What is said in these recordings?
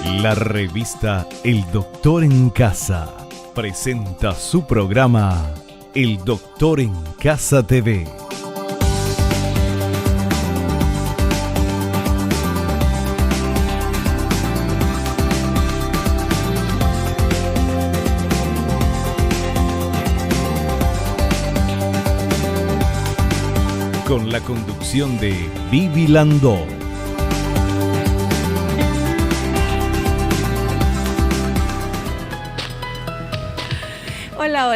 La revista El Doctor en Casa presenta su programa El Doctor en Casa TV. Con la conducción de Vivi Landó.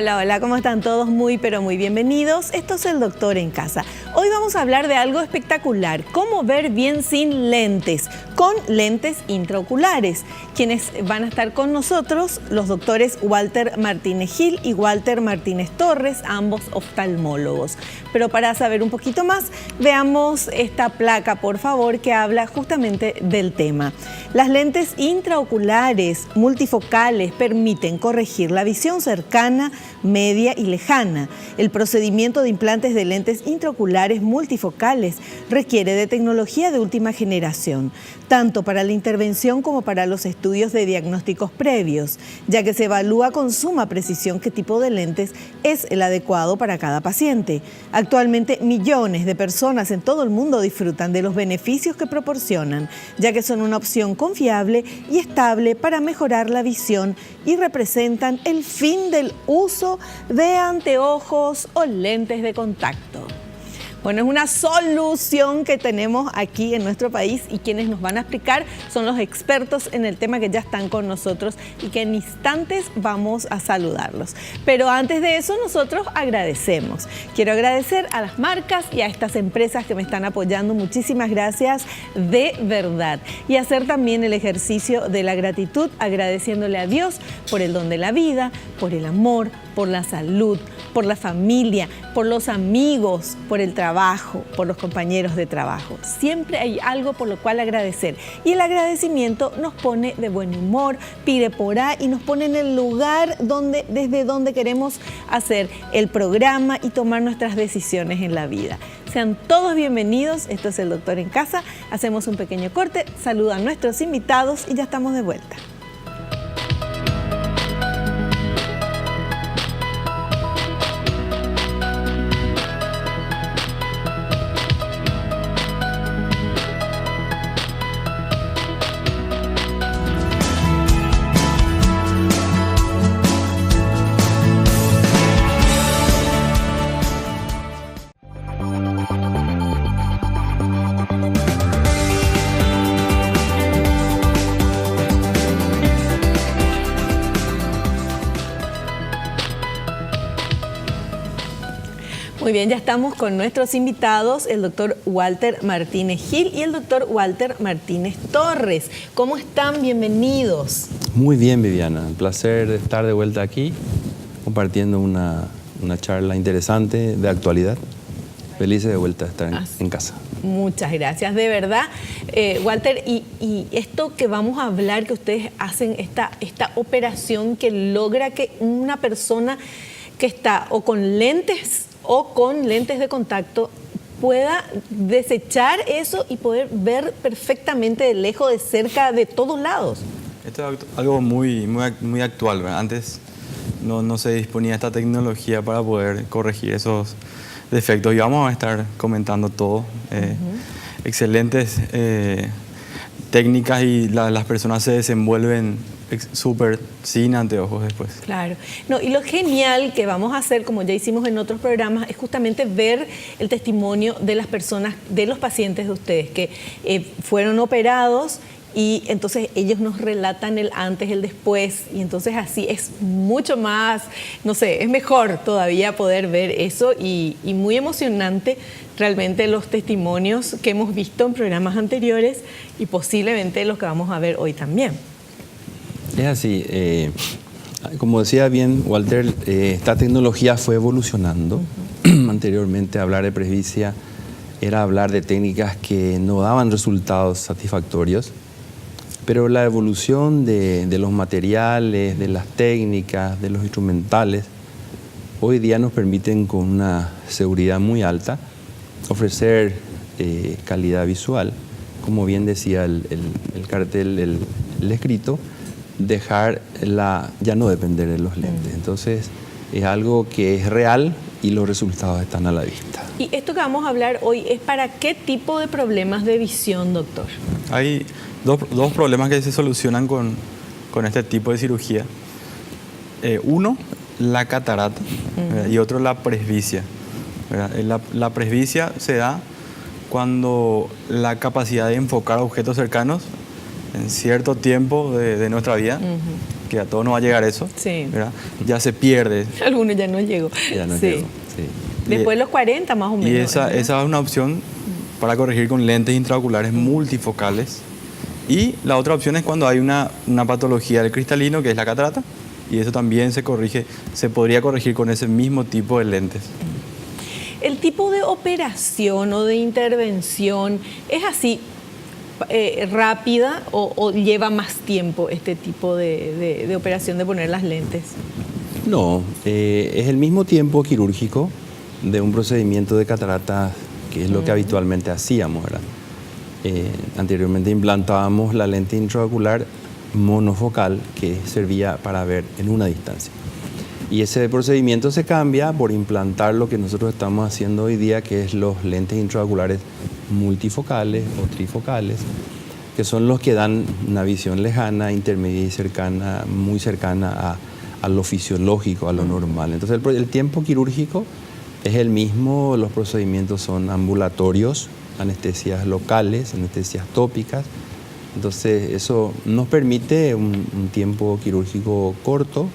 Hola, ¿cómo están todos? Muy bienvenidos. Esto es El Doctor en Casa. Hoy vamos a hablar de algo espectacular, cómo ver bien sin lentes, con lentes intraoculares. Quienes van a estar con nosotros, los doctores Walter Martínez Gil y Walter Martínez Torres, ambos oftalmólogos. Pero para saber un poquito más, veamos esta placa, por favor, que habla justamente del tema. Las lentes intraoculares multifocales permiten corregir la visión cercana, media y lejana. El procedimiento de implantes de lentes intraoculares multifocales requiere de tecnología de última generación, tanto para la intervención como para los estudios de diagnósticos previos, ya que se evalúa con suma precisión qué tipo de lentes es el adecuado para cada paciente. Actualmente, millones de personas en todo el mundo disfrutan de los beneficios que proporcionan, ya que son una opción confiable y estable para mejorar la visión y representan el fin del uso de anteojos o lentes de contacto. Bueno, es una solución que tenemos aquí en nuestro país y quienes nos van a explicar son los expertos en el tema que ya están con nosotros y que en instantes vamos a saludarlos. Pero antes de eso nosotros agradecemos. Quiero agradecer a las marcas y a estas empresas que me están apoyando. Muchísimas gracias de verdad. Y hacer también el ejercicio de la gratitud agradeciéndole a Dios por el don de la vida, por el amor, por la salud, por la familia, por los amigos, por el trabajo, por los compañeros de trabajo. Siempre hay algo por lo cual agradecer. Y el agradecimiento nos pone de buen humor, pide por ahí y nos pone en el lugar desde donde queremos hacer el programa y tomar nuestras decisiones en la vida. Sean todos bienvenidos. Esto es El Doctor en Casa. Hacemos un pequeño corte, saludan a nuestros invitados y ya estamos de vuelta. Muy bien, ya estamos con nuestros invitados, el doctor Walter Martínez Gil y el doctor Walter Martínez Torres. ¿Cómo están? Bienvenidos. Muy bien, Viviana. Un placer de estar de vuelta aquí, compartiendo una charla interesante de actualidad. Felices de vuelta de estar en casa. Muchas gracias, de verdad. Walter, y esto que vamos a hablar, que ustedes hacen, esta operación que logra que una persona que está o con lentes de contacto pueda desechar eso y poder ver perfectamente de lejos, de cerca, de todos lados. Esto es algo muy actual, ¿verdad? Antes no se disponía esta tecnología para poder corregir esos defectos y vamos a estar comentando todo. Excelentes técnicas y las personas se desenvuelven súper sin anteojos después. Claro. No, y lo genial que vamos a hacer, como ya hicimos en otros programas, es justamente ver el testimonio de las personas, de los pacientes de ustedes que fueron operados y entonces ellos nos relatan el antes, el después, y entonces así es mucho más, no sé, es mejor todavía poder ver eso y muy emocionante realmente los testimonios que hemos visto en programas anteriores y posiblemente los que vamos a ver hoy también. Es así, como decía bien Walter, esta tecnología fue evolucionando. Anteriormente hablar de presbicia era hablar de técnicas que no daban resultados satisfactorios, pero la evolución de los materiales, de las técnicas, de los instrumentales, hoy día nos permiten con una seguridad muy alta ofrecer calidad visual, como bien decía el cartel, el escrito, ya no depender de los lentes. Entonces, es algo que es real y los resultados están a la vista. Y esto que vamos a hablar hoy es para qué tipo de problemas de visión, doctor. Hay dos problemas que se solucionan con este tipo de cirugía. Uno, la catarata, y otro, la presbicia. La presbicia se da cuando la capacidad de enfocar objetos cercanos en cierto tiempo de nuestra vida, que a todos nos va a llegar eso, Sí. ya se pierde. Algunos ya no llegó. Ya no Sí. llegó, sí. Después de los 40 más o menos. Y esa ¿verdad? es una opción para corregir con lentes intraoculares multifocales. Y la otra opción es cuando hay una patología del cristalino, que es la catarata, y eso también se podría corregir con ese mismo tipo de lentes. El tipo de operación o de intervención es así rápida o lleva más tiempo este tipo de operación de poner las lentes. No, es el mismo tiempo quirúrgico de un procedimiento de catarata, que es lo que habitualmente hacíamos, ¿verdad? Anteriormente implantábamos la lente intraocular monofocal que servía para ver en una distancia. Y ese procedimiento se cambia por implantar lo que nosotros estamos haciendo hoy día, que es los lentes intraoculares multifocales o trifocales, que son los que dan una visión lejana, intermedia y cercana, muy cercana a lo fisiológico, a lo normal. Entonces el tiempo quirúrgico es el mismo, los procedimientos son ambulatorios, anestesias locales, anestesias tópicas. Entonces eso nos permite un tiempo quirúrgico corto,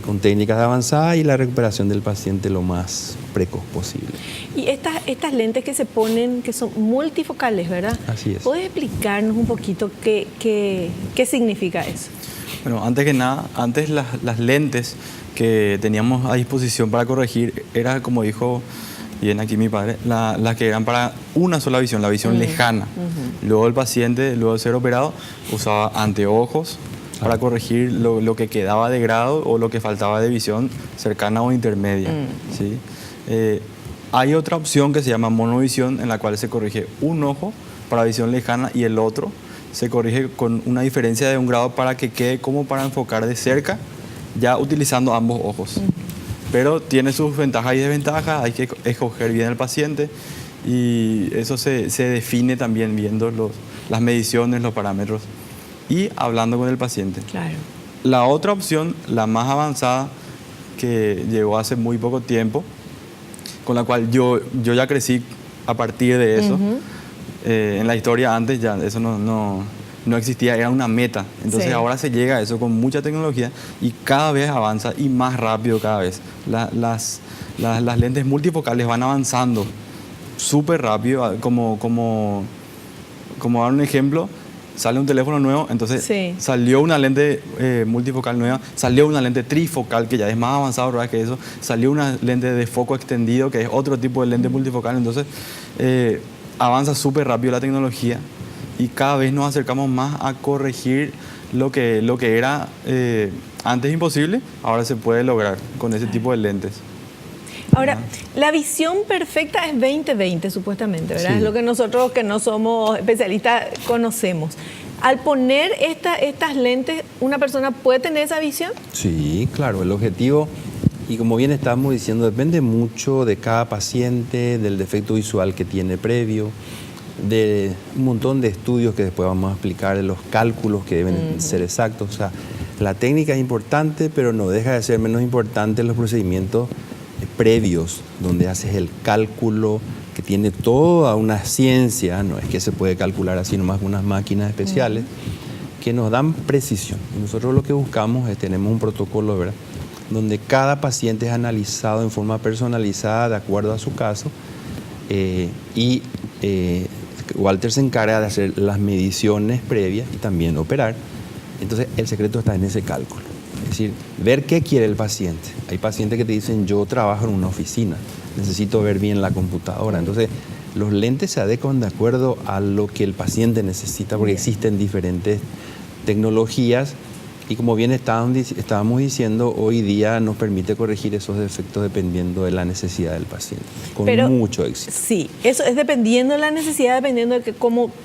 con técnicas avanzadas y la recuperación del paciente lo más precoz posible. Y estas lentes que se ponen, que son multifocales, ¿verdad? Así es. ¿Puedes explicarnos un poquito qué significa eso? Bueno, antes que nada, antes las lentes que teníamos a disposición para corregir era, como dijo bien aquí mi padre, las que eran para una sola visión, la visión lejana. Luego el paciente, luego de ser operado, usaba anteojos para corregir lo que quedaba de grado o lo que faltaba de visión cercana o intermedia. ¿Sí? Hay otra opción que se llama monovisión, en la cual se corrige un ojo para visión lejana y el otro se corrige con una diferencia de un grado para que quede como para enfocar de cerca, ya utilizando ambos ojos. Pero tiene sus ventajas y desventajas, hay que escoger bien al paciente y eso se define también viendo las mediciones, los parámetros y hablando con el paciente. Claro. La otra opción, la más avanzada, que llegó hace muy poco tiempo, con la cual yo ya crecí a partir de eso. En la historia antes ya eso no existía, era una meta. Entonces ahora se llega a eso con mucha tecnología y cada vez avanza y más rápido cada vez. Las lentes multifocales van avanzando súper rápido, como dar un ejemplo. Sale un teléfono nuevo, entonces salió una lente multifocal nueva, salió una lente trifocal que ya es más avanzado, ¿verdad? Que eso, salió una lente de foco extendido que es otro tipo de lente multifocal, entonces avanza súper rápido la tecnología y cada vez nos acercamos más a corregir lo que era antes imposible, ahora se puede lograr con ese tipo de lentes. Ahora, la visión perfecta es 20/20 supuestamente, ¿verdad? Sí. Es lo que nosotros que no somos especialistas conocemos. Al poner estas lentes, ¿una persona puede tener esa visión? Sí, claro, el objetivo, y como bien estamos diciendo, depende mucho de cada paciente, del defecto visual que tiene previo, de un montón de estudios que después vamos a explicar, de los cálculos que deben ser exactos. O sea, la técnica es importante, pero no deja de ser menos importante los procedimientos previos, donde haces el cálculo, que tiene toda una ciencia, no es que se puede calcular así nomás con unas máquinas especiales, que nos dan precisión. Y nosotros lo que buscamos es, tenemos un protocolo, ¿verdad?, donde cada paciente es analizado en forma personalizada de acuerdo a su caso, y Walter se encarga de hacer las mediciones previas y también operar. Entonces el secreto está en ese cálculo. Es decir, ver qué quiere el paciente. Hay pacientes que te dicen, yo trabajo en una oficina, necesito ver bien la computadora. Entonces, los lentes se adecuan de acuerdo a lo que el paciente necesita, porque existen diferentes tecnologías y como bien estábamos diciendo, hoy día nos permite corregir esos defectos dependiendo de la necesidad del paciente, con mucho éxito. Sí, eso es dependiendo de la necesidad, dependiendo de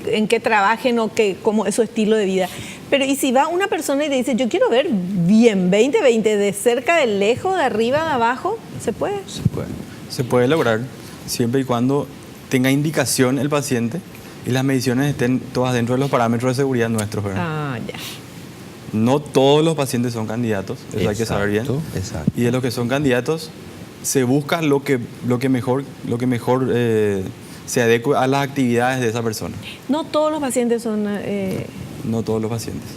en qué trabajen o cómo es su estilo de vida. Pero ¿y si va una persona y te dice, yo quiero ver bien, 20/20, de cerca, de lejos, de arriba, de abajo? ¿Se puede? Se puede. Se puede lograr siempre y cuando tenga indicación el paciente y las mediciones estén todas dentro de los parámetros de seguridad nuestros, ¿verdad? Ah, ya. No todos los pacientes son candidatos, eso hay que saber bien. Exacto. Y de los que son candidatos, se busca lo que mejor se adecue a las actividades de esa persona. No todos los pacientes son... No todos los pacientes.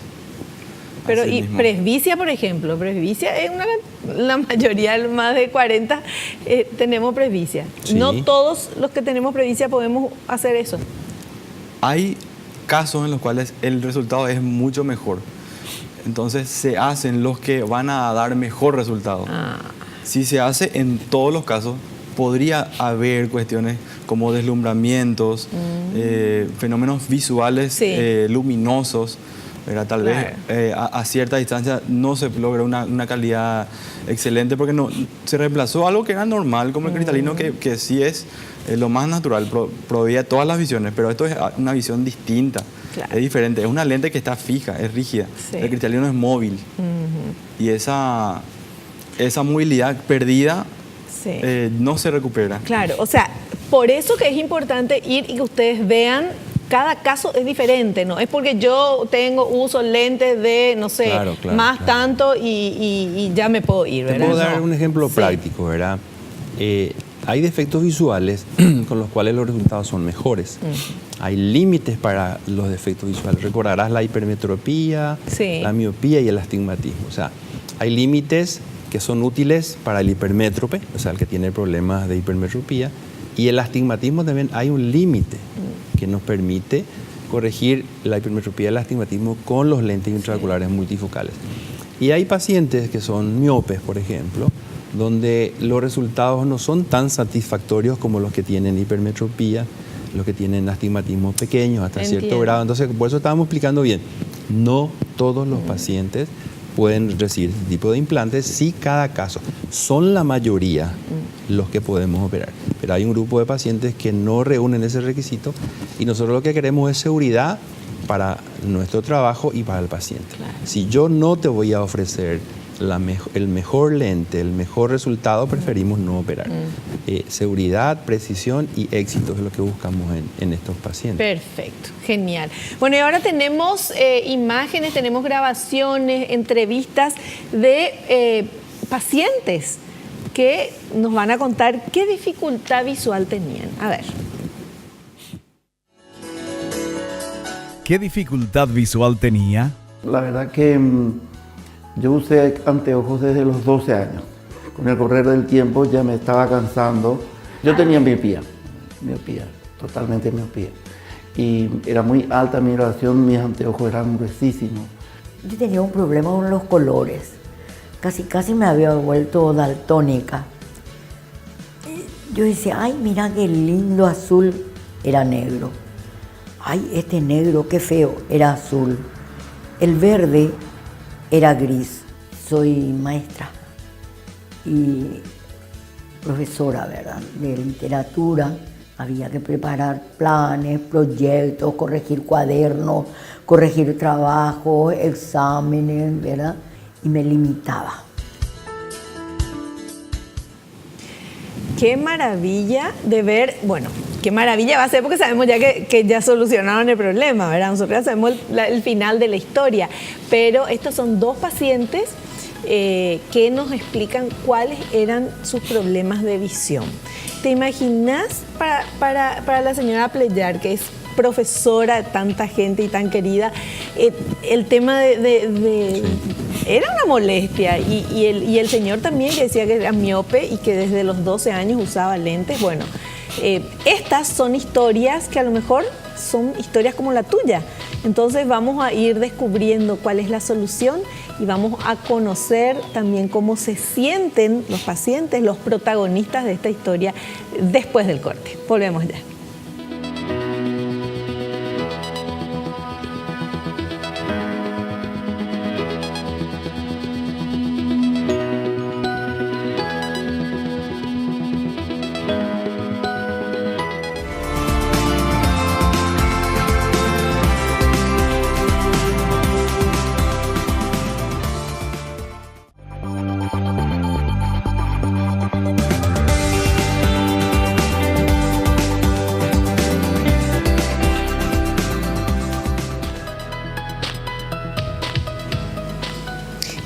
Pero Así y mismo. presbicia, por ejemplo, presbicia es la mayoría, más de 40, tenemos presbicia. Sí. No todos los que tenemos presbicia podemos hacer eso. Hay casos en los cuales el resultado es mucho mejor. Entonces se hacen los que van a dar mejor resultado. Ah, Si se hace en todos los casos, podría haber cuestiones como deslumbramientos, fenómenos visuales Sí. luminosos, ¿verdad? Tal Claro. vez a cierta distancia no se logra una calidad excelente porque no se reemplazó algo que era normal, como el cristalino, que sí es lo más natural, proveía todas las visiones, pero esto es una visión distinta, Claro. es diferente, es una lente que está fija, es rígida, Sí. el cristalino es móvil y esa movilidad perdida sí. no se recupera. Claro, o sea, por eso que es importante ir y que ustedes vean, cada caso es diferente, ¿no? Es porque yo uso lentes de, no sé, Claro, más tanto y ya me puedo ir, Te ¿verdad? puedo dar No. un ejemplo Sí. práctico, ¿verdad? Hay defectos visuales con los cuales los resultados son mejores. Hay límites para los defectos visuales. Recordarás la hipermetropía, Sí. la miopía y el astigmatismo. O sea, hay límites que son útiles para el hipermétrope, o sea, el que tiene problemas de hipermetropía, y el astigmatismo también hay un límite que nos permite corregir la hipermetropía y el astigmatismo con los lentes intraoculares multifocales. Y hay pacientes que son miopes, por ejemplo, donde los resultados no son tan satisfactorios como los que tienen hipermetropía, los que tienen astigmatismos pequeños hasta Entiendo. cierto grado. Entonces, por eso estábamos explicando bien, no todos los pacientes pueden recibir este tipo de implantes, sí cada caso. Son la mayoría los que podemos operar, pero hay un grupo de pacientes que no reúnen ese requisito y nosotros lo que queremos es seguridad para nuestro trabajo y para el paciente. Claro. Si yo no te voy a ofrecer el mejor lente, el mejor resultado, preferimos no operar. Seguridad, precisión y éxito es lo que buscamos en estos pacientes. Perfecto, genial. Bueno, y ahora tenemos imágenes, tenemos grabaciones, entrevistas de pacientes que nos van a contar qué dificultad visual tenían. A ver. ¿Qué dificultad visual tenía? La verdad que yo usé anteojos desde los 12 años. Con el correr del tiempo ya me estaba cansando. Yo tenía miopía, totalmente miopía. Y era muy alta mi graduación, mis anteojos eran gruesísimos. Yo tenía un problema con los colores. Casi me había vuelto daltónica. Yo decía, ay, mira qué lindo azul, era negro. Ay, este negro, qué feo, era azul. El verde era gris. Soy maestra y profesora, ¿verdad?, de literatura. Había que preparar planes, proyectos, corregir cuadernos, corregir trabajos, exámenes, ¿verdad? Y me limitaba. Qué maravilla de ver, bueno, qué maravilla va a ser porque sabemos ya que ya solucionaron el problema, ¿verdad? Nosotros ya sabemos el final de la historia, pero estos son dos pacientes que nos explican cuáles eran sus problemas de visión. ¿Te imaginas para la señora Pleyar, que es profesora de tanta gente y tan querida, el tema de era una molestia y el señor también, que decía que era miope y que desde los 12 años usaba lentes? Bueno, estas son historias que a lo mejor son historias como la tuya. Entonces vamos a ir descubriendo cuál es la solución y vamos a conocer también cómo se sienten los pacientes, los protagonistas de esta historia después del corte. Volvemos ya.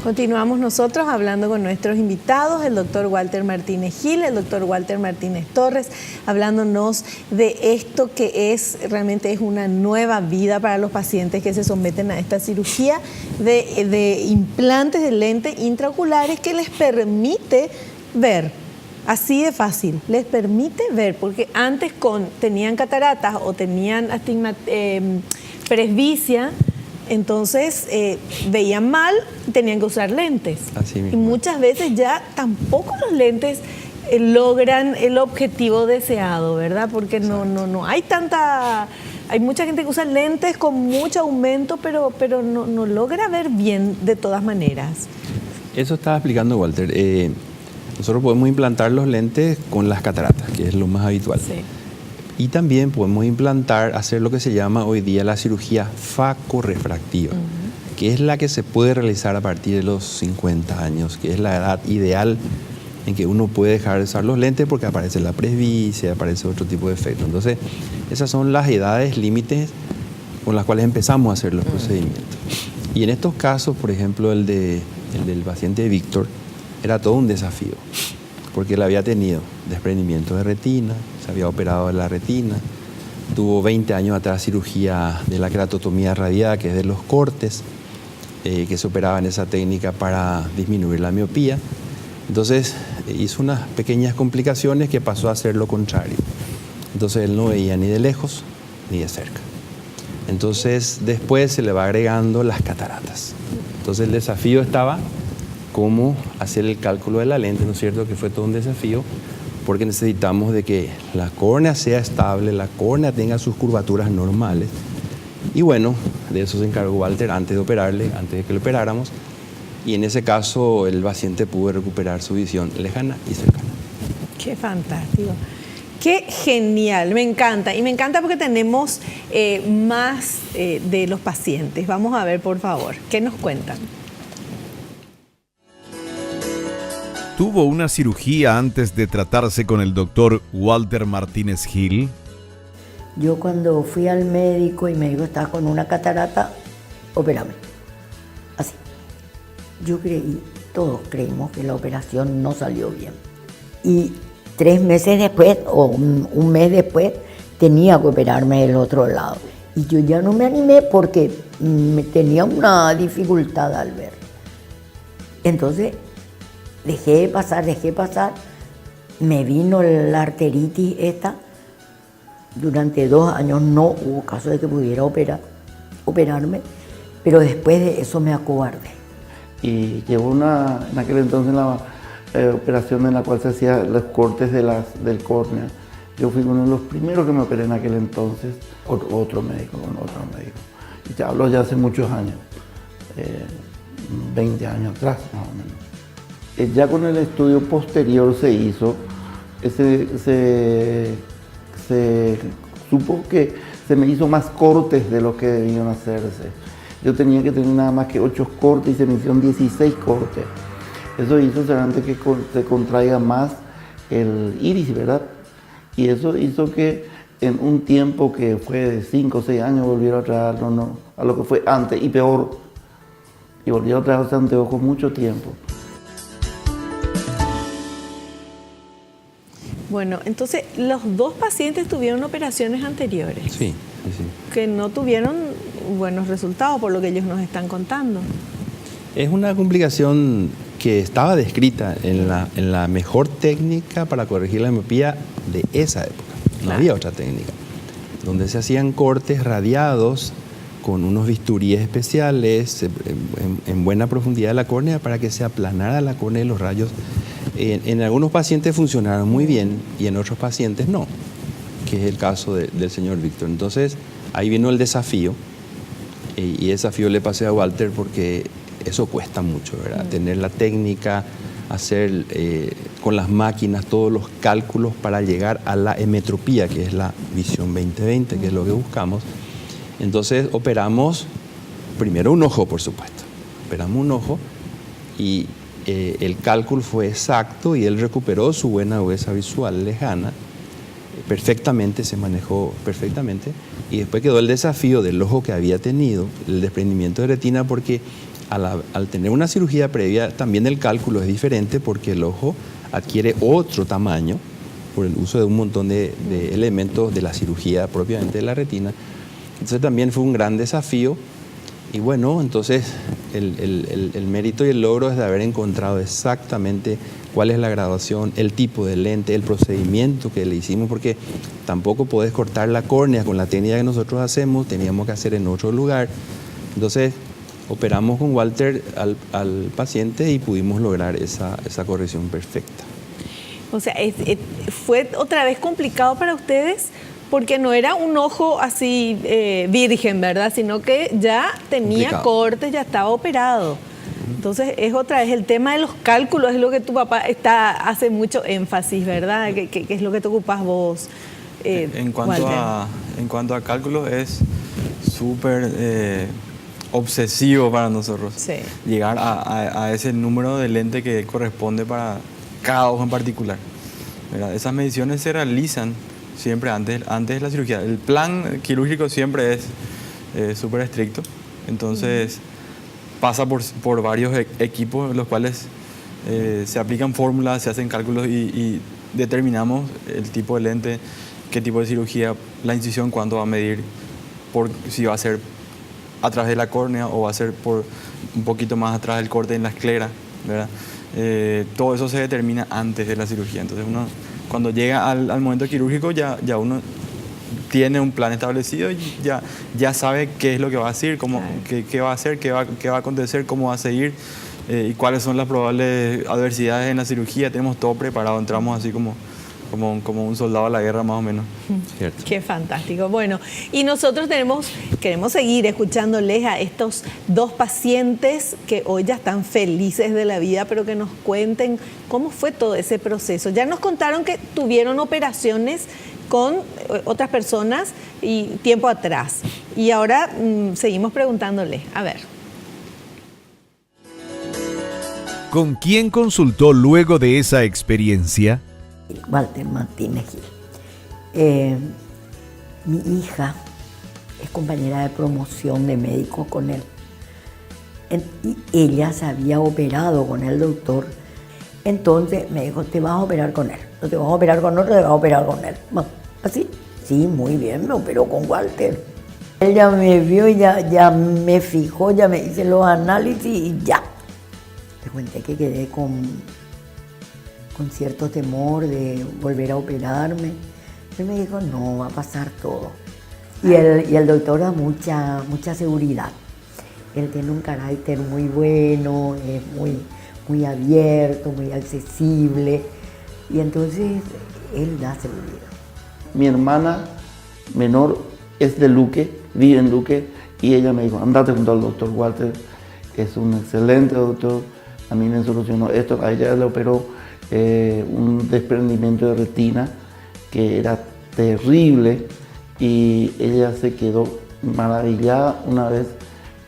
Continuamos nosotros hablando con nuestros invitados, el doctor Walter Martínez Gil, el doctor Walter Martínez Torres, hablándonos de esto que realmente es una nueva vida para los pacientes que se someten a esta cirugía de implantes de lentes intraoculares que les permite ver. Así de fácil, les permite ver, porque antes tenían cataratas o tenían presbicia, entonces veían mal, tenían que usar lentes. Así mismo. Y muchas veces ya tampoco los lentes logran el objetivo deseado, ¿verdad? Porque no hay tanta... Hay mucha gente que usa lentes con mucho aumento, pero no logra ver bien de todas maneras. Eso estaba explicando Walter. Nosotros podemos implantar los lentes con las cataratas, que es lo más habitual. Sí. Y también podemos hacer lo que se llama hoy día la cirugía facorrefractiva, que es la que se puede realizar a partir de los 50 años, que es la edad ideal en que uno puede dejar de usar los lentes porque aparece la presbicia, aparece otro tipo de efecto. Entonces, esas son las edades límites con las cuales empezamos a hacer los procedimientos. Y en estos casos, por ejemplo, el del paciente Víctor, era todo un desafío, porque él había tenido desprendimiento de retina, se había operado de la retina, tuvo 20 años atrás cirugía de la keratotomía radiada, que es de los cortes, que se operaba en esa técnica para disminuir la miopía. Entonces hizo unas pequeñas complicaciones que pasó a hacer lo contrario. Entonces él no veía ni de lejos ni de cerca. Entonces después se le va agregando las cataratas. Entonces el desafío estaba cómo hacer el cálculo de la lente, ¿no es cierto? Que fue todo un desafío, porque necesitamos de que la córnea sea estable, la córnea tenga sus curvaturas normales. Y bueno, de eso se encargó Walter antes de que lo operáramos. Y en ese caso el paciente pudo recuperar su visión lejana y cercana. Qué fantástico. Qué genial, me encanta. Y me encanta porque tenemos más de los pacientes. Vamos a ver, por favor, ¿qué nos cuentan? ¿Tuvo una cirugía antes de tratarse con el doctor Walter Martínez Gil? Yo cuando fui al médico y me dijo, estás con una catarata, opérame. Así. Yo creí, todos creímos que la operación no salió bien. Y 3 meses después, o un mes después, tenía que operarme del otro lado. Y yo ya no me animé porque tenía una dificultad al ver. Entonces, dejé pasar, me vino la arteritis esta, durante 2 años no hubo caso de que pudiera operarme, pero después de eso me acobardé. Y llevó en aquel entonces la operación en la cual se hacían los cortes del córnea. Yo fui uno de los primeros que me operé en aquel entonces, con otro médico. Y te hablo ya hace muchos años, 20 años atrás más o menos. Ya con el estudio posterior se hizo, se supo que se me hizo más cortes de lo que debían hacerse. Yo tenía que tener nada más que 8 cortes y se me hicieron 16 cortes. Eso hizo solamente que se contraiga más el iris, ¿verdad? Y eso hizo que en un tiempo que fue de 5 o 6 años volviera a traerlo a lo que fue antes y peor. Y volviera a traer los anteojos mucho tiempo. Bueno, entonces los 2 pacientes tuvieron operaciones anteriores. Sí. Que no tuvieron buenos resultados por lo que ellos nos están contando. Es una complicación que estaba descrita en la mejor técnica para corregir la miopía de esa época. No había otra técnica. Donde se hacían cortes radiados con unos bisturíes especiales en buena profundidad de la córnea para que se aplanara la córnea y los rayos. En algunos pacientes funcionaron muy bien y en otros pacientes no, que es el caso del señor Víctor. Entonces, ahí vino el desafío, y el desafío le pasé a Walter porque eso cuesta mucho, ¿verdad? Tener la técnica, hacer con las máquinas todos los cálculos para llegar a la emetropía, que es la visión 20/20, que es lo que buscamos. Entonces, operamos primero un ojo, por supuesto. Operamos un ojo y el cálculo fue exacto y él recuperó su buena agudeza visual lejana perfectamente, se manejó perfectamente. Y después quedó el desafío del ojo que había tenido, el desprendimiento de retina, porque al tener una cirugía previa, también el cálculo es diferente porque el ojo adquiere otro tamaño por el uso de un montón de elementos de la cirugía propiamente de la retina. Entonces también fue un gran desafío. Y bueno, entonces el mérito y el logro es de haber encontrado exactamente cuál es la graduación, el tipo de lente, el procedimiento que le hicimos, porque tampoco podés cortar la córnea con la técnica que nosotros hacemos, teníamos que hacer en otro lugar. Entonces operamos con Walter al paciente y pudimos lograr esa corrección perfecta. O sea, ¿fue otra vez complicado para ustedes? Porque no era un ojo así virgen, ¿verdad? Sino que ya tenía cortes, ya estaba operado. Entonces es otra vez el tema de los cálculos, es lo que tu papá hace mucho énfasis, ¿verdad? ¿Qué es lo que te ocupas vos? En cuanto a cálculos es súper obsesivo para nosotros. Sí. Llegar a ese número de lente que corresponde para cada ojo en particular, ¿verdad? Esas mediciones se realizan siempre antes de la cirugía. El plan quirúrgico siempre es súper estricto, entonces pasa por varios equipos, los cuales se aplican fórmulas, se hacen cálculos y determinamos el tipo de lente, qué tipo de cirugía, la incisión, cuánto va a medir, si va a ser a través de la córnea o va a ser por un poquito más atrás del corte en la esclera, ¿verdad? Todo eso se determina antes de la cirugía. Entonces uno, cuando llega al momento quirúrgico, ya uno tiene un plan establecido y ya sabe qué es lo que va a hacer, qué va a hacer, qué va a acontecer, cómo va a seguir y cuáles son las probables adversidades en la cirugía. Tenemos todo preparado, entramos así como un soldado a la guerra más o menos. ¿Cierto? Qué fantástico. Bueno, y nosotros queremos seguir escuchándoles a estos dos pacientes que hoy ya están felices de la vida, pero que nos cuenten cómo fue todo ese proceso. Ya nos contaron que tuvieron operaciones con otras personas y tiempo atrás. Y ahora seguimos preguntándoles. A ver. ¿Con quién consultó luego de esa experiencia? Walter Martínez Gil. Mi hija es compañera de promoción de médicos con él. Y ella se había operado con el doctor. Entonces me dijo, te vas a operar con él. No te vas a operar con otro, te vas a operar con él. Bueno, así, sí, muy bien, me operó con Walter. Él ya me vio, ya me fijó, ya me hice los análisis y ya. Te cuenté que quedé con cierto temor de volver a operarme. Él me dijo, no, va a pasar todo. Y el doctor da mucha seguridad. Él tiene un carácter muy bueno, es muy abierto, muy accesible. Y entonces él da seguridad. Mi hermana menor es de Luque, vive en Luque, y ella me dijo, andate junto al doctor Walter, es un excelente doctor, a mí me solucionó esto. A ella le operó un desprendimiento de retina que era terrible y ella se quedó maravillada una vez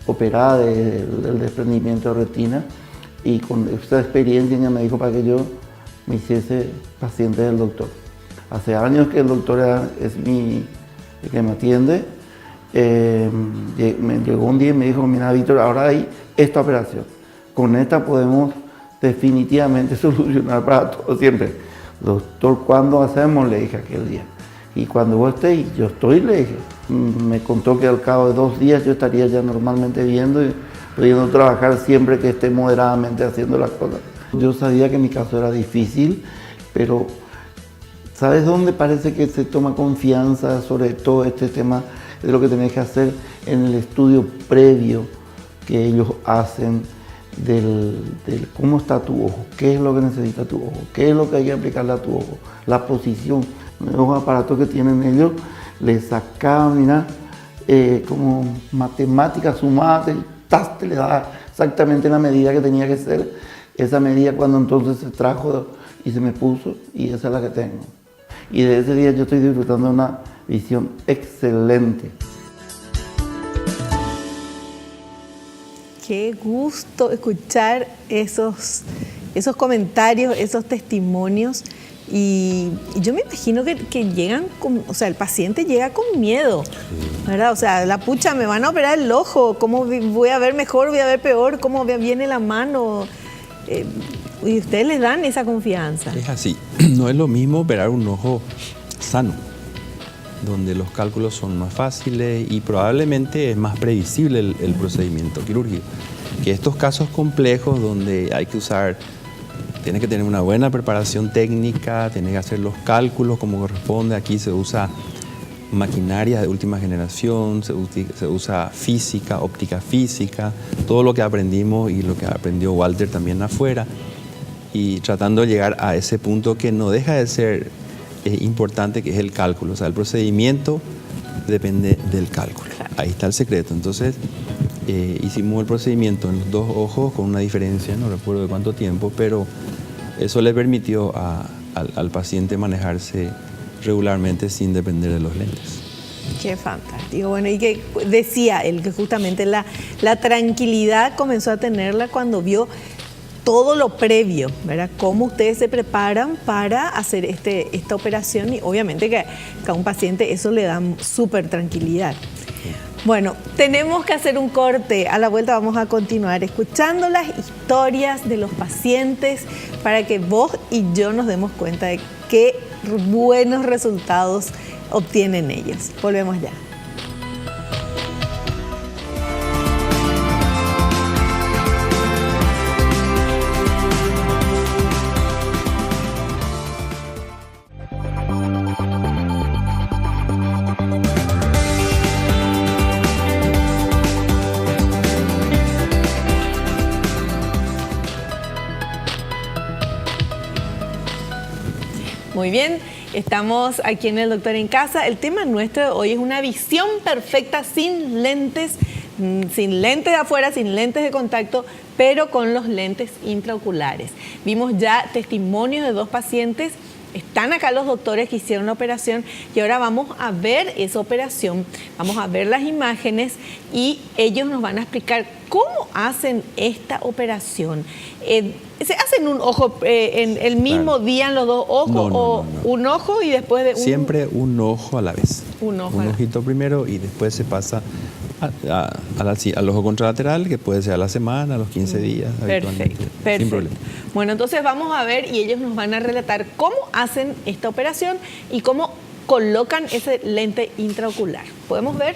operada del desprendimiento de retina, y con esta experiencia ella me dijo para que yo me hiciese paciente del doctor. Hace años que el doctor es el que me atiende. Me llegó un día y me dijo, mira Víctor, ahora hay esta operación, con esta podemos definitivamente solucionar para todo siempre. Doctor, ¿cuándo hacemos? Le dije aquel día. Y cuando vos estés, yo estoy, le dije. Me contó que al cabo de 2 días yo estaría ya normalmente viendo y pudiendo trabajar siempre que esté moderadamente haciendo las cosas. Yo sabía que mi caso era difícil, pero ¿sabes dónde parece que se toma confianza sobre todo este tema? Es lo que tenés que hacer en el estudio previo que ellos hacen del cómo está tu ojo, qué es lo que necesita tu ojo, qué es lo que hay que aplicarle a tu ojo, la posición. Los aparatos que tienen ellos les sacaban, mira, como matemáticas sumadas, te le da exactamente la medida que tenía que ser. Esa medida cuando entonces se trajo y se me puso, y esa es la que tengo. Y de ese día yo estoy disfrutando de una visión excelente. Qué gusto escuchar esos comentarios, esos testimonios. Y yo me imagino que llegan, o sea, el paciente llega con miedo, ¿verdad? O sea, la pucha, me van a operar el ojo, ¿cómo voy a ver mejor, voy a ver peor? ¿Cómo viene la mano? Y ustedes les dan esa confianza. Es así, no es lo mismo operar un ojo sano, donde los cálculos son más fáciles y probablemente es más previsible el procedimiento quirúrgico, que estos casos complejos donde hay que usar, tiene que tener una buena preparación técnica, tiene que hacer los cálculos como corresponde. Aquí se usa maquinaria de última generación, se usa física, óptica física, todo lo que aprendimos y lo que aprendió Walter también afuera, y tratando de llegar a ese punto que no deja de ser importante, que es el cálculo. O sea, el procedimiento depende del cálculo. Ahí está el secreto. Entonces, hicimos el procedimiento en los dos ojos con una diferencia, no recuerdo de cuánto tiempo, pero eso le permitió al paciente manejarse regularmente sin depender de los lentes. Qué fantástico. Bueno, y que decía él que justamente la tranquilidad comenzó a tenerla cuando vio todo lo previo, ¿verdad? Cómo ustedes se preparan para hacer esta operación, y obviamente que a un paciente eso le da súper tranquilidad. Bueno, tenemos que hacer un corte. A la vuelta vamos a continuar escuchando las historias de los pacientes para que vos y yo nos demos cuenta de qué buenos resultados obtienen ellos. Volvemos ya. Muy bien, estamos aquí en El Doctor en Casa. El tema nuestro de hoy es una visión perfecta sin lentes de afuera, sin lentes de contacto, pero con los lentes intraoculares. Vimos ya testimonios de 2 pacientes. Están acá los doctores que hicieron la operación y ahora vamos a ver esa operación, vamos a ver las imágenes y ellos nos van a explicar cómo hacen esta operación. ¿Se hacen un ojo en el mismo día en los 2 ojos o un ojo y después de un...? Siempre un ojo a la vez. Un ojito primero y después se pasa al ojo contralateral, que puede ser a la semana, a los 15 días. Perfecto. Sin problema. Bueno, entonces vamos a ver y ellos nos van a relatar cómo hacen esta operación y cómo colocan ese lente intraocular. ¿Podemos ver?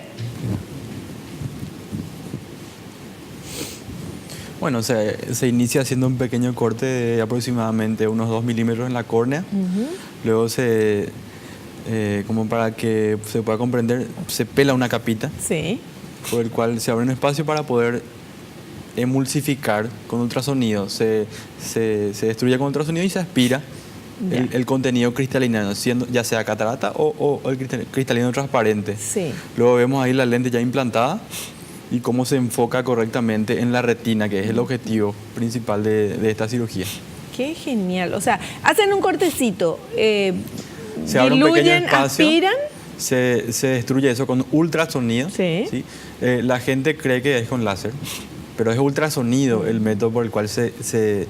Bueno, se inicia haciendo un pequeño corte de aproximadamente unos 2 milímetros en la córnea. Luego como para que se pueda comprender, se pela una capita. Sí. Por el cual se abre un espacio para poder emulsificar con ultrasonido. Se destruye con ultrasonido y se aspira el contenido cristalino, ya sea catarata o el cristalino transparente. Sí. Luego vemos ahí la lente ya implantada y cómo se enfoca correctamente en la retina, que es el objetivo principal de esta cirugía. Qué genial. O sea, hacen un cortecito, se abre un pequeño diluyen, espacio, aspiran. Se destruye eso con ultrasonido. Sí. ¿Sí? La gente cree que es con láser, pero es ultrasonido el método por el cual se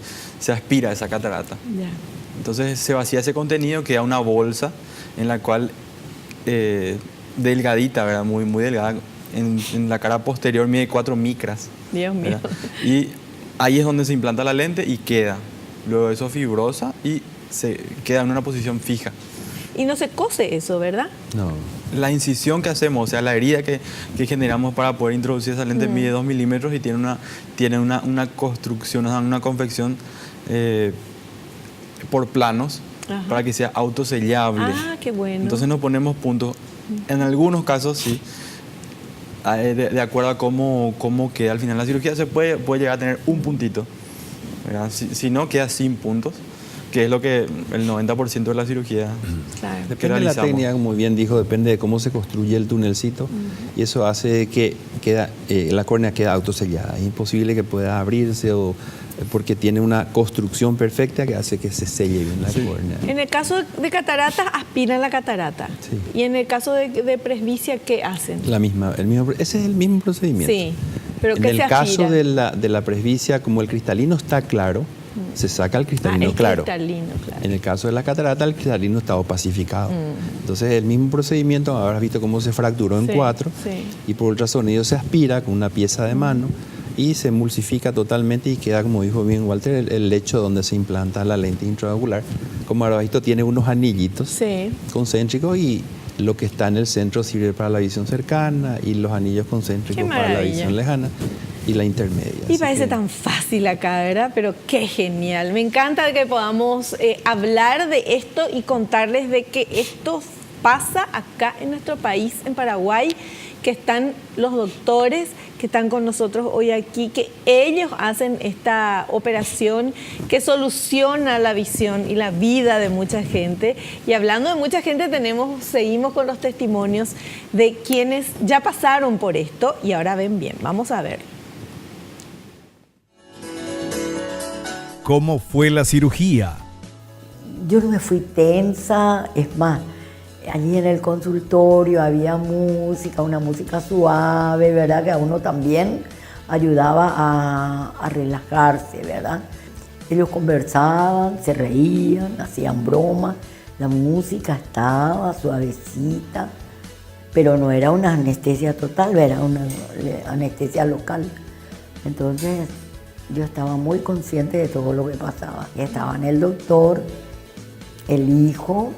aspira esa catarata. Ya. Entonces se vacía ese contenido, queda una bolsa en la cual, delgadita, ¿verdad? Muy, muy delgada, en la cara posterior mide 4 micras. Dios mío. ¿Verdad? Y ahí es donde se implanta la lente y queda. Luego eso fibrosa y se queda en una posición fija. Y no se cose eso, ¿verdad? No. La incisión que hacemos, o sea, la herida que generamos para poder introducir esa lente mide 2 milímetros y tiene una construcción, una confección por planos. Ajá. Para que sea autosellable. Ah, qué bueno. Entonces nos ponemos puntos. En algunos casos sí, de acuerdo a cómo queda al final la cirugía, se puede llegar a tener un puntito, ¿verdad? Si no, queda sin puntos, que es lo que el 90% de la cirugía que Depende de la realizamos. técnica, como bien dijo, depende de cómo se construye el tunelcito, y eso hace que la córnea queda autosellada. Es imposible que pueda abrirse porque tiene una construcción perfecta que hace que se selle bien la córnea. En el caso de cataratas, aspiran la catarata. Sí. Y en el caso de presbicia, ¿qué hacen? Ese es el mismo procedimiento. Sí, pero En ¿qué el se caso aspira? de la presbicia, como el cristalino está claro, se saca el cristalino el claro. cristalino, claro. En el caso de la catarata, el cristalino está opacificado. Entonces, el mismo procedimiento, habrás visto cómo se fracturó en Sí, 4 sí. y por ultrasonido se aspira con una pieza de mano y se emulsifica totalmente y queda, como dijo bien Walter, el lecho donde se implanta la lente intraocular. Como habrás visto, tiene unos anillitos Sí. concéntricos y lo que está en el centro sirve para la visión cercana y los anillos concéntricos Qué para la maravilla. visión lejana y la intermedia. Y Así parece que- tan fácil acá, ¿verdad? Pero qué genial. Me encanta que podamos hablar de esto y contarles de que esto pasa acá en nuestro país, en Paraguay, que están los doctores que están con nosotros hoy aquí, que ellos hacen esta operación que soluciona la visión y la vida de mucha gente. Y hablando de mucha gente, seguimos con los testimonios de quienes ya pasaron por esto y ahora ven bien. Vamos a ver. ¿Cómo fue la cirugía? Yo no me fui tensa, es más, allí en el consultorio había música, una música suave, ¿verdad? Que a uno también ayudaba a relajarse, ¿verdad? Ellos conversaban, se reían, hacían bromas, la música estaba suavecita, pero no era una anestesia total, era una anestesia local. Entonces yo estaba muy consciente de todo lo que pasaba. Estaban el doctor, el hijo,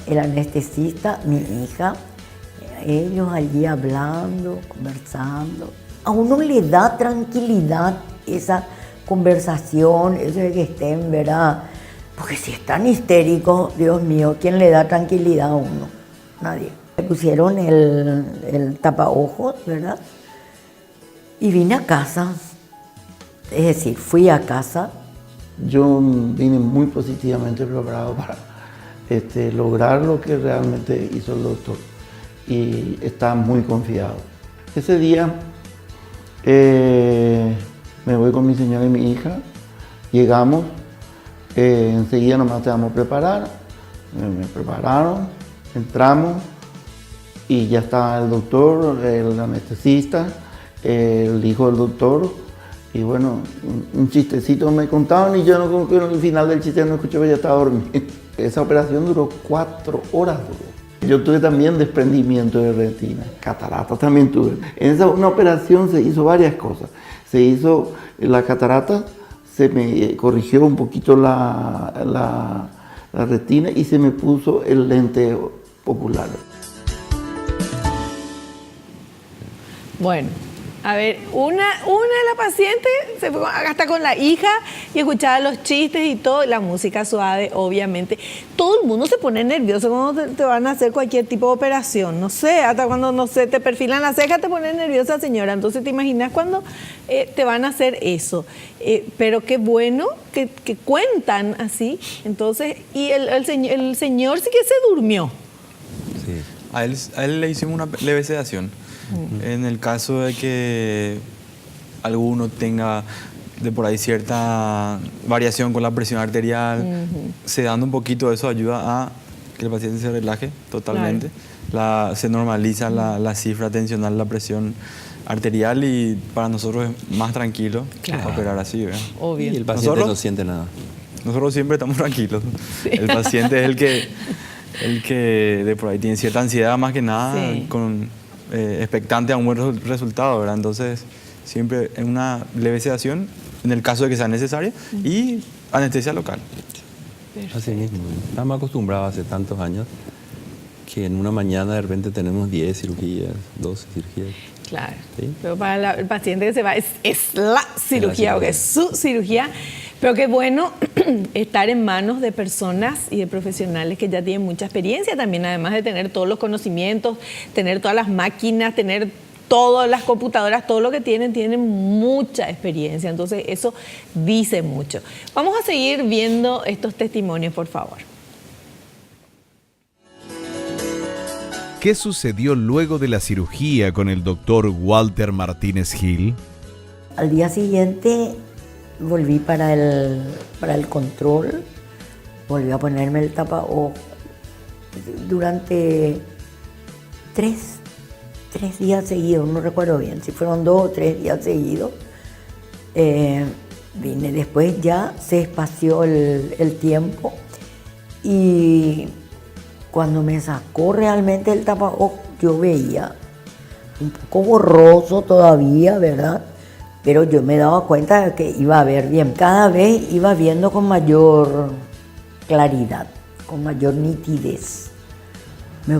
el anestesista, mi hija, ellos allí hablando, conversando. A uno le da tranquilidad esa conversación, eso de que estén, ¿verdad? Porque si están histéricos, Dios mío, ¿quién le da tranquilidad a uno? Nadie. Me pusieron el tapaojos, ¿verdad? Y vine a casa, es decir, fui a casa. Yo vine muy positivamente preparado para lograr lo que realmente hizo el doctor y estaba muy confiado. Ese día me voy con mi señora y mi hija, llegamos, enseguida nomás te vamos a preparar, me prepararon, entramos y ya estaba el doctor, el anestesista, el hijo del doctor. Y bueno, un chistecito me contaban y yo no, al final del chiste no escuché, ya estaba dormido. Esa operación duró 4 horas. Yo tuve también desprendimiento de retina, catarata también tuve. En una operación se hizo varias cosas. Se hizo la catarata, se me corrigió un poquito la retina y se me puso el lente ocular. Bueno, a ver, una de las pacientes se fue hasta con la hija y escuchaba los chistes y todo, la música suave, obviamente. Todo el mundo se pone nervioso cuando te van a hacer cualquier tipo de operación. No sé, hasta cuando, no sé, te perfilan la ceja te pone nerviosa, señora. Entonces, ¿te imaginas cuando te van a hacer eso? Pero qué bueno que cuentan así. Entonces, y el señor sí que se durmió. Sí. A él le hicimos una leve sedación. En el caso de que alguno tenga de por ahí cierta variación con la presión arterial, sedando un poquito, eso ayuda a que el paciente se relaje totalmente. Se normaliza la cifra tensional, la presión arterial y para nosotros es más tranquilo operar así, ¿verdad? Obvio. Y el paciente ¿Nosotros? no siente nada. Nosotros siempre estamos tranquilos. El paciente es el que de por ahí tiene cierta ansiedad más que nada, Sí. expectante a un buen resultado, ¿verdad? Entonces, siempre en una leve sedación, en el caso de que sea necesaria, y anestesia local. Así mismo. Estamos acostumbrados hace tantos años que en una mañana de repente tenemos 10 cirugías, 12 cirugías. Claro. Sí. Pero para el paciente que se va es la cirugía, porque es su cirugía. Pero qué bueno estar en manos de personas y de profesionales que ya tienen mucha experiencia también, además de tener todos los conocimientos, tener todas las máquinas, tener todas las computadoras, todo lo que tienen mucha experiencia. Entonces eso dice mucho. Vamos a seguir viendo estos testimonios, por favor. ¿Qué sucedió luego de la cirugía con el doctor Walter Martínez Gil? Al día siguiente volví para el control, volví a ponerme el tapaojos. Durante tres días seguidos, no recuerdo bien si fueron 2 o 3 días seguidos, Vine, después ya se espació el tiempo y cuando me sacó realmente el tapaojos, yo veía un poco borroso todavía, ¿verdad? Pero yo me daba cuenta de que iba a ver bien. Cada vez iba viendo con mayor claridad, con mayor nitidez. Yo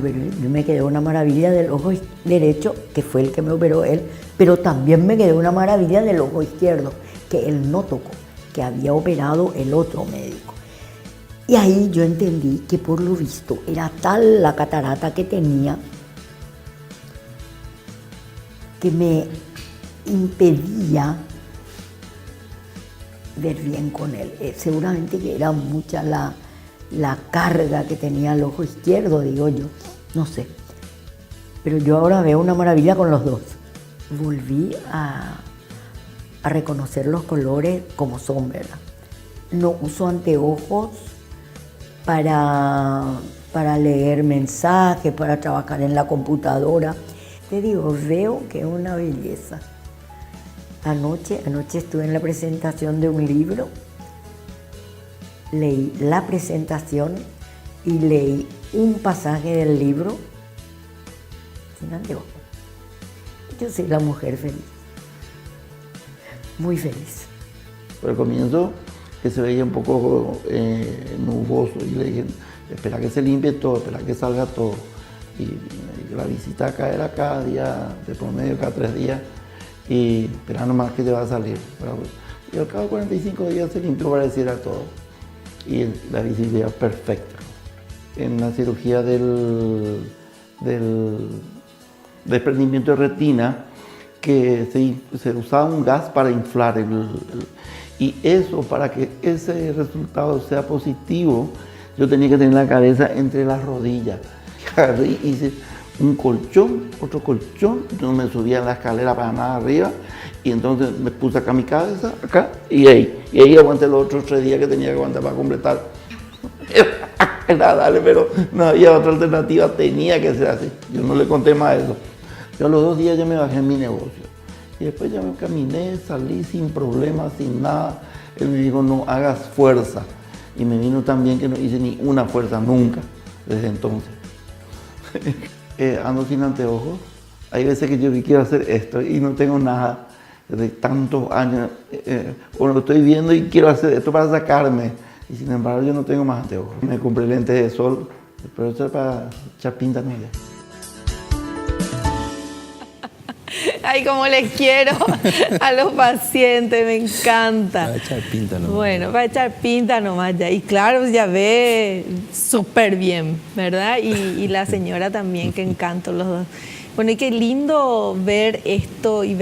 me quedé una maravilla del ojo derecho, que fue el que me operó él, pero también me quedé una maravilla del ojo izquierdo, que él no tocó, que había operado el otro médico. Y ahí yo entendí que por lo visto era tal la catarata que tenía que me impedía ver bien con él. Seguramente que era mucha la carga que tenía el ojo izquierdo, digo yo, no sé. Pero yo ahora veo una maravilla con los dos. Volví a reconocer los colores como son, ¿verdad? No uso anteojos para leer mensajes, para trabajar en la computadora. Te digo, veo que es una belleza. Anoche estuve en la presentación de un libro, leí la presentación y leí un pasaje del libro sin anteojos. Yo soy la mujer feliz, muy feliz. Por el comienzo, que se veía un poco nuboso, y le dije, espera que se limpie todo, espera que salga todo. Y la visita acá era cada día, de promedio cada 3 días, y espera nomás que te va a salir. Y al cabo de 45 días se limpió, pareciera todo. Y la visibilidad perfecta. En la cirugía del desprendimiento de retina, que se usaba un gas para inflar y eso, para que ese resultado sea positivo, yo tenía que tener la cabeza entre las rodillas. Hice un colchón, otro colchón, no me subía en la escalera para nada arriba, y entonces me puse acá mi cabeza, acá, y ahí aguanté los otros 3 días que tenía que aguantar para completar. Era dale, pero no había otra alternativa, tenía que ser así. Yo no le conté más eso. Yo a los 2 días ya me bajé en mi negocio. Y después ya me caminé, salí sin problemas, sin nada. Él me dijo, no hagas fuerza. Y me vino también que no hice ni una fuerza nunca, desde entonces. Ando sin anteojos. Hay veces que yo quiero hacer esto y no tengo nada. Desde tantos años, lo estoy viendo y quiero hacer esto para sacarme. Y sin embargo yo no tengo más anteojos. Me compré lentes de sol, pero eso es para echar pinta, no. Ay, como les quiero a los pacientes, me encanta. Para echar pinta nomás. Bueno, para echar pinta nomás ya. Y claro, ya ve súper bien, ¿verdad? Y la señora también, que encanto los dos. Bueno, y qué lindo ver esto y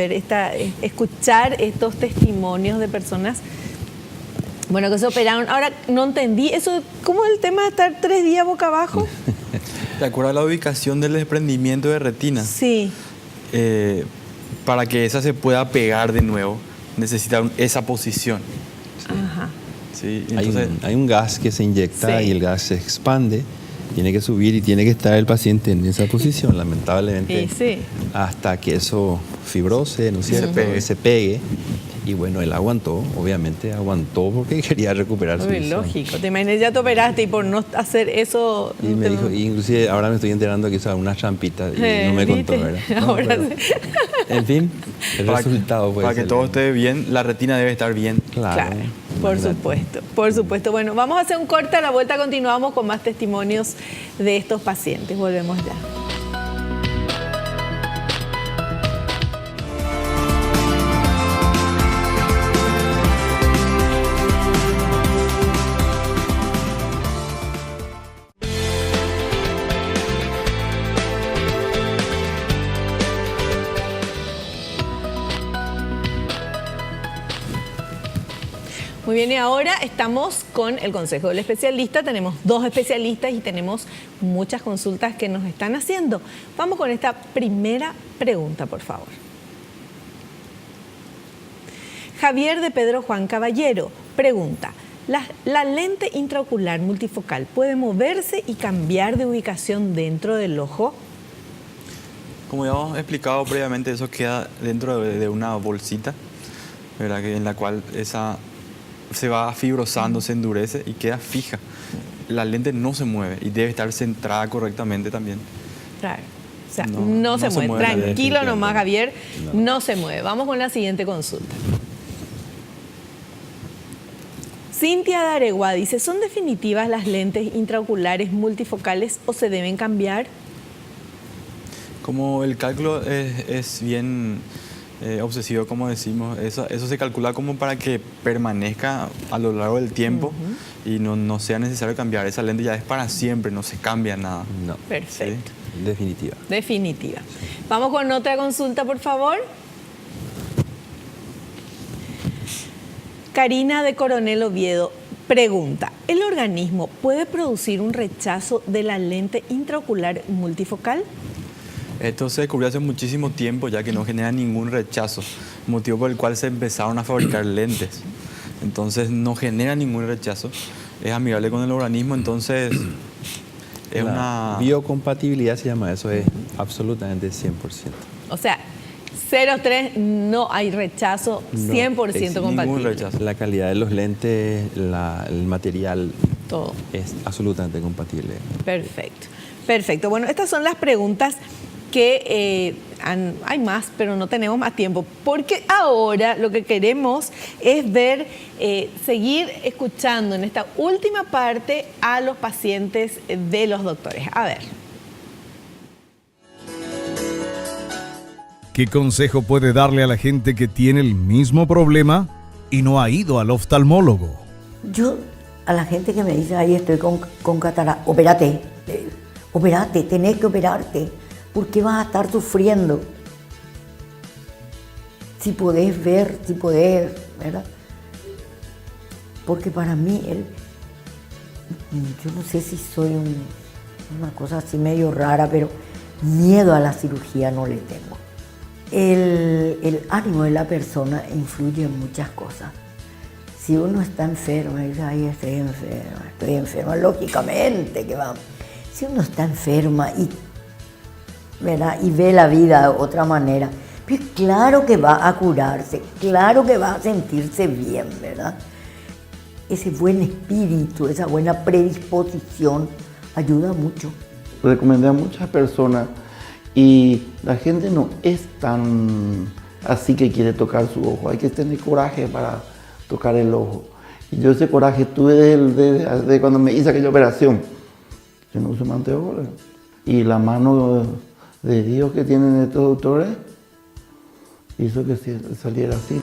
escuchar estos testimonios de personas, bueno, que se operaron. Ahora, no entendí, eso, ¿cómo es el tema de estar 3 días boca abajo? ¿Te acuerdas la ubicación del desprendimiento de retina? Sí. Para que esa se pueda pegar de nuevo, necesita esa posición. Ajá. Sí, entonces, hay un gas que se inyecta, sí, y el gas se expande, tiene que subir y tiene que estar el paciente en esa posición, lamentablemente, sí, hasta que eso fibrose, ¿no es cierto? Se pegue. Y bueno, él aguantó, obviamente aguantó porque quería recuperar su visión. Lógico, te imaginas, ya te operaste y por no hacer eso... Y me dijo, inclusive ahora me estoy enterando que hizo algunas trampitas y no me contó, ¿verdad? No, Ahora pero, sí. en fin, el resultado fue para que todo excelente. esté bien, la retina debe estar bien. Claro, por supuesto, por supuesto. Bueno, vamos a hacer un corte, a la vuelta continuamos con más testimonios de estos pacientes. Volvemos ya. Muy bien, y ahora estamos con el consejo del especialista. Tenemos 2 especialistas y tenemos muchas consultas que nos están haciendo. Vamos con esta primera pregunta, por favor. Javier de Pedro Juan Caballero pregunta, ¿la lente intraocular multifocal puede moverse y cambiar de ubicación dentro del ojo? Como ya hemos explicado previamente, eso queda dentro de una bolsita. ¿verdad? En la cual esa se va fibrosando, se endurece y queda fija. La lente no se mueve y debe estar centrada correctamente también. Claro. O sea, No, no no se se mueve. mueve, Tranquilo definitivamente. nomás, Javier. No se mueve. Vamos con la siguiente consulta. Cintia de Areguá dice, ¿son definitivas las lentes intraoculares multifocales o se deben cambiar? Como el cálculo es bien obsesivo, como decimos, eso se calcula como para que permanezca a lo largo del tiempo y no sea necesario cambiar. Esa lente ya es para siempre, no se cambia nada. No, Perfecto. definitiva. Definitiva. Vamos con otra consulta, por favor. Karina de Coronel Oviedo pregunta, ¿el organismo puede producir un rechazo de la lente intraocular multifocal? Esto se descubrió hace muchísimo tiempo, ya que no genera ningún rechazo, motivo por el cual se empezaron a fabricar lentes. Entonces no genera ningún rechazo, es amigable con el organismo, entonces es La una... biocompatibilidad se llama eso, es absolutamente 100%. O sea, 0,3 no hay rechazo, No, 100% es ningún compatible. rechazo. La calidad de los lentes, el material Todo. es absolutamente compatible. Perfecto. Perfecto. Bueno, estas son las preguntas que hay más, pero no tenemos más tiempo, porque ahora lo que queremos es ver, seguir escuchando en esta última parte a los pacientes de los doctores. A ver. ¿Qué consejo puede darle a la gente que tiene el mismo problema y no ha ido al oftalmólogo? Yo, a la gente que me dice, ahí estoy con catarata, opérate, tenés que operarte. ¿Por qué vas a estar sufriendo? Si podés ver, si podés, ¿verdad? Porque para mí, yo no sé si soy una cosa así medio rara, pero miedo a la cirugía no le tengo. El ánimo de la persona influye en muchas cosas. Si uno está enfermo y dice, ay, estoy enferma, lógicamente que va. Si uno está enferma ¿verdad? Y ve la vida de otra manera, pues claro que va a curarse, claro que va a sentirse bien, ¿verdad? Ese buen espíritu, esa buena predisposición ayuda mucho. Recomendé a muchas personas y la gente no es tan así que quiere tocar su ojo. Hay que tener coraje para tocar el ojo. Y yo ese coraje tuve desde cuando me hice aquella operación. Yo no uso anteojos. Y la mano de Dios que tienen estos doctores hizo que saliera así.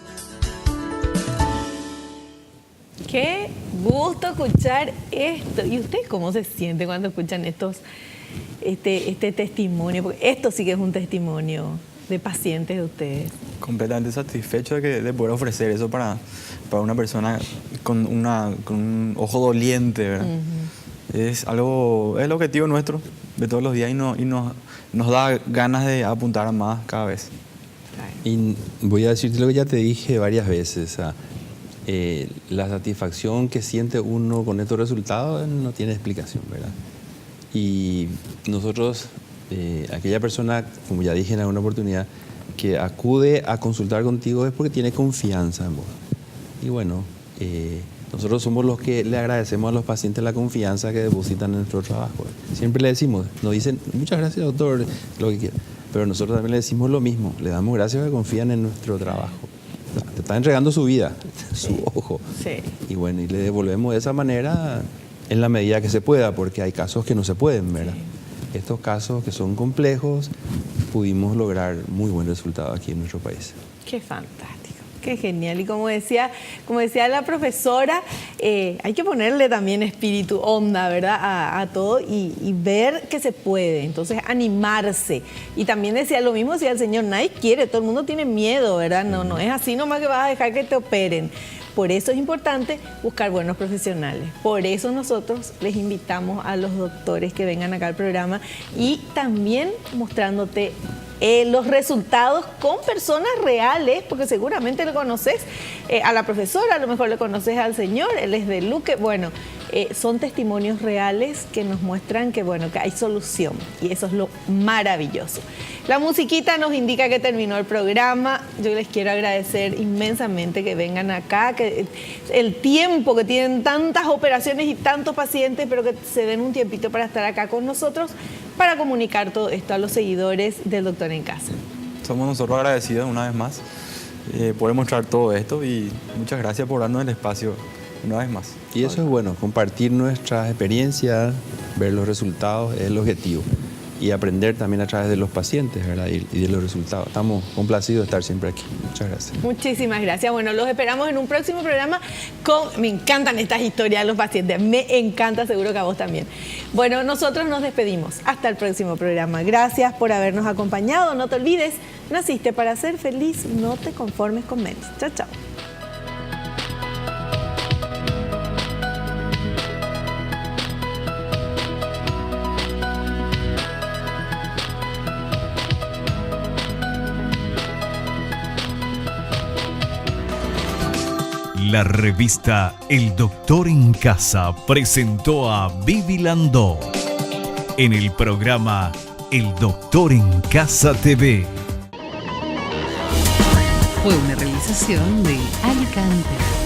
Qué gusto escuchar esto. ¿Y ustedes cómo se sienten cuando escuchan este testimonio? Porque esto sí que es un testimonio de pacientes de ustedes. Completamente satisfecho de poder ofrecer eso para una persona con un ojo doliente, ¿verdad? Es el objetivo nuestro de todos los días y nos da ganas de apuntar a más cada vez. Y voy a decirte lo que ya te dije varias veces. La satisfacción que siente uno con estos resultados no tiene explicación, ¿verdad? Y nosotros, aquella persona, como ya dije en alguna oportunidad, que acude a consultar contigo es porque tiene confianza en vos. Y bueno, nosotros somos los que le agradecemos a los pacientes la confianza que depositan en nuestro trabajo. Siempre le decimos, nos dicen, muchas gracias doctor, lo que quiera. Pero nosotros también le decimos lo mismo, le damos gracias porque confían en nuestro trabajo. Te está entregando su vida, su ojo. Sí. Y bueno, y le devolvemos de esa manera en la medida que se pueda, porque hay casos que no se pueden, ¿verdad? Sí. Estos casos que son complejos, pudimos lograr muy buen resultado aquí en nuestro país. Qué fantástico, qué genial. Y como decía la profesora, hay que ponerle también espíritu, onda, ¿verdad? A todo y ver que se puede. Entonces, animarse. Y también decía lo mismo, decía el Señor, nadie quiere, todo el mundo tiene miedo, ¿verdad? No es así nomás que vas a dejar que te operen. Por eso es importante buscar buenos profesionales. Por eso nosotros les invitamos a los doctores que vengan acá al programa y también mostrándote los resultados con personas reales, porque seguramente le conoces a la profesora, a lo mejor le conoces al señor, él es de Luque. Bueno, son testimonios reales que nos muestran que, bueno, que hay solución, y eso es lo maravilloso. La musiquita nos indica que terminó el programa. Yo les quiero agradecer inmensamente que vengan acá, que el tiempo que tienen, tantas operaciones y tantos pacientes, pero que se den un tiempito para estar acá con nosotros para comunicar todo esto a los seguidores del Doctor en Casa. Somos nosotros agradecidos una vez más por mostrar todo esto, y muchas gracias por darnos el espacio una vez más. Y eso es bueno, compartir nuestras experiencias, ver los resultados, es el objetivo. Y aprender también a través de los pacientes, ¿verdad? Y de los resultados. Estamos complacidos de estar siempre aquí. Muchas gracias. Muchísimas gracias. Bueno, los esperamos en un próximo programa me encantan estas historias de los pacientes. Me encanta, seguro que a vos también. Bueno, nosotros nos despedimos. Hasta el próximo programa. Gracias por habernos acompañado. No te olvides, naciste para ser feliz. No te conformes con menos. Chao, chao. La revista El Doctor en Casa presentó a Vivi Landó en el programa El Doctor en Casa TV. Fue una realización de Alicante.